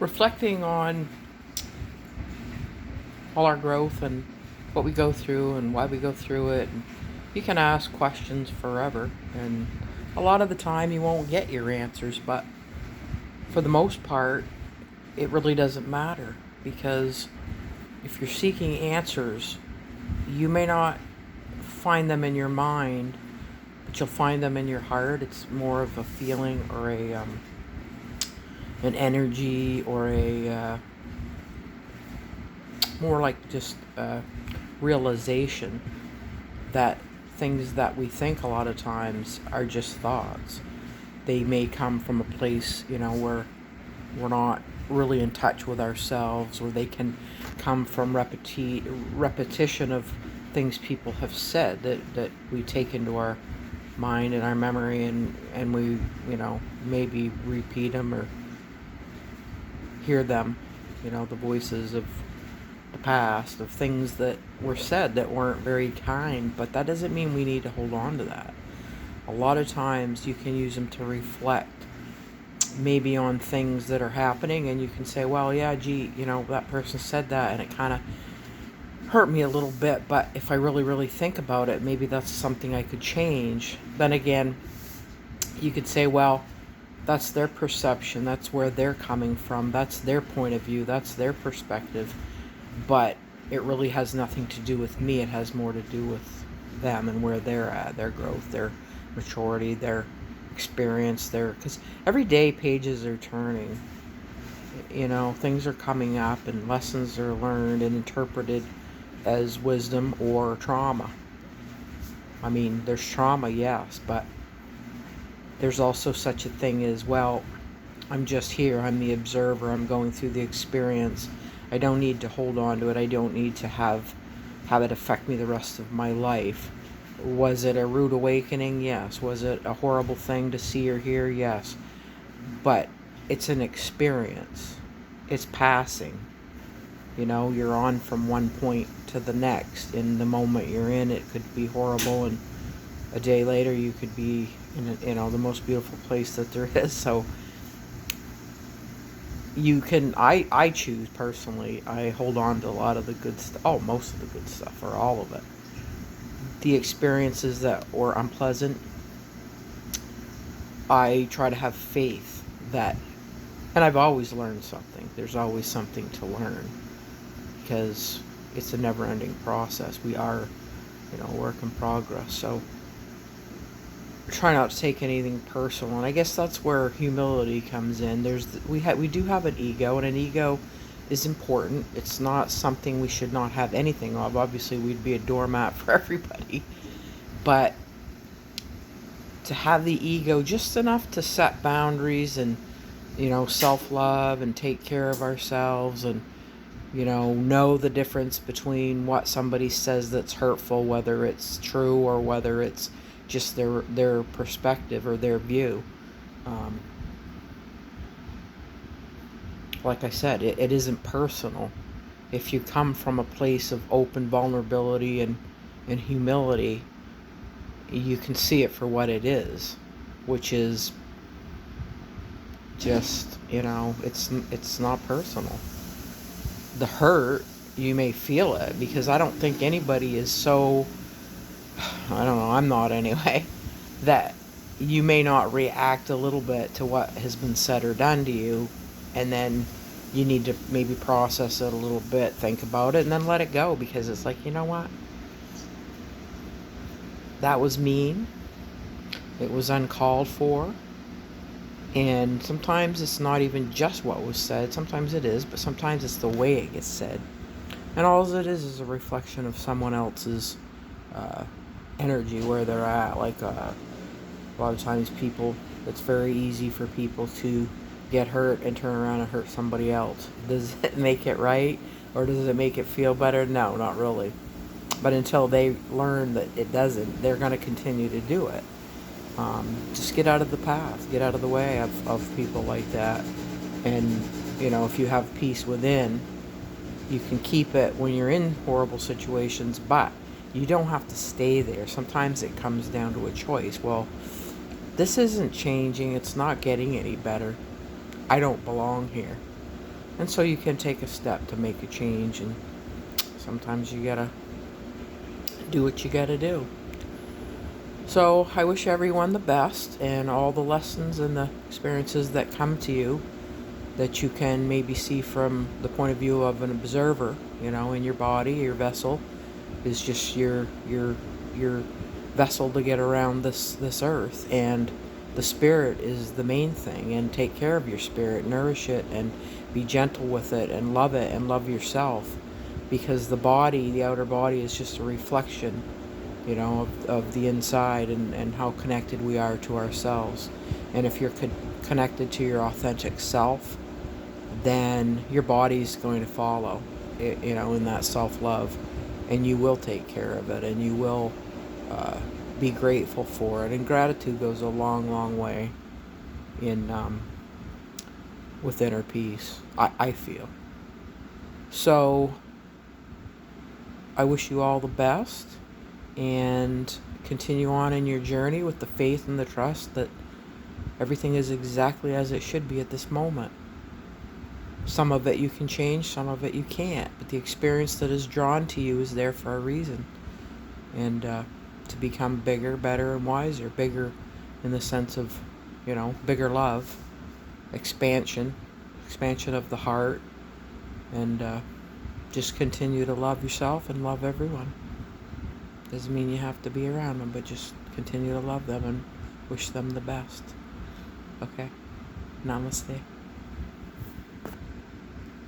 reflecting on all our growth and what we go through and why we go through it. And you can ask questions forever, and a lot of the time you won't get your answers, but for the most part, it really doesn't matter, because if you're seeking answers, you may not find them in your mind, but you'll find them in your heart. It's more of a feeling or an energy, or a more like just a realization that things that we think a lot of times are just thoughts. They may come from a place, where we're not really in touch with ourselves, or they can come from repetition of things people have said that we take into our mind and our memory, and we, maybe repeat them or hear them, the voices of the past, of things that were said that weren't very kind, but that doesn't mean we need to hold on to that. A lot of times you can use them to reflect maybe on things that are happening, and you can say, well, yeah, gee, that person said that and it kind of hurt me a little bit, but if I really, really think about it, maybe that's something I could change. Then again, you could say, well, that's their perception, that's where they're coming from, that's their point of view, that's their perspective, but it really has nothing to do with me. It has more to do with them and where they're at, their growth, their maturity, their experience, because every day pages are turning, things are coming up and lessons are learned and interpreted as wisdom or trauma. I mean, there's trauma, yes, but there's also such a thing as, well, I'm just here, I'm the observer, I'm going through the experience. I don't need to hold on to it. I don't need to have it affect me the rest of my life. Was it a rude awakening? Yes. Was it a horrible thing to see or hear? Yes. But it's an experience. It's passing. You're on from one point to the next. In the moment you're in, it could be horrible, and a day later you could be in the most beautiful place that there is. So you can, I choose personally, I hold on to a lot of the good stuff, most of the good stuff, or all of it. The experiences that were unpleasant, I try to have faith that, and I've always learned something. There's always something to learn, because it's a never-ending process. We are, a work in progress. So try not to take anything personal, and I guess that's where humility comes in. We do have an ego, and an ego is important. It's not something we should not have anything of. Obviously, we'd be a doormat for everybody, but to have the ego just enough to set boundaries and self-love and take care of ourselves, and know the difference between what somebody says that's hurtful, whether it's true or whether it's just their perspective or their view. Like I said, it isn't personal. If you come from a place of open vulnerability and humility, you can see it for what it is, which is just, it's not personal. The hurt, you may feel it, because I don't think anybody is so, I don't know, I'm not anyway, that you may not react a little bit to what has been said or done to you, and then you need to maybe process it a little bit, think about it, and then let it go, because it's like, you know what? That was mean. It was uncalled for. And sometimes it's not even just what was said. Sometimes it is, but sometimes it's the way it gets said. And all it is a reflection of someone else's energy, where they're at. Like a lot of times it's very easy for people to get hurt and turn around and hurt somebody else. Does it make it right? Or does it make it feel better? No, not really. But until they learn that it doesn't, they're going to continue to do it. Just get out of the path, get out of the way of people like that. And, if you have peace within, you can keep it when you're in horrible situations, but you don't have to stay there. Sometimes it comes down to a choice. Well, this isn't changing. It's not getting any better. I don't belong here. And so you can take a step to make a change, and sometimes you gotta do what you gotta do. So I wish everyone the best, and all the lessons and the experiences that come to you, that you can maybe see from the point of view of an observer, in your body. Your vessel is just your vessel to get around this earth, and the spirit is the main thing. And take care of your spirit, nourish it, and be gentle with it, and love yourself, because the outer body is just a reflection, of the inside, and how connected we are to ourselves. And if you're connected to your authentic self, then your body's going to follow, in that self-love, and you will take care of it, and you will be grateful for it. And gratitude goes a long, long way in with inner peace, I feel. So I wish you all the best, and continue on in your journey with the faith and the trust that everything is exactly as it should be at this moment. Some of it you can change, some of it you can't, but the experience that is drawn to you is there for a reason. And to become bigger, better, and wiser. Bigger in the sense of, bigger love, expansion of the heart, and just continue to love yourself and love everyone. Doesn't mean you have to be around them, but just continue to love them and wish them the best. Okay? Namaste.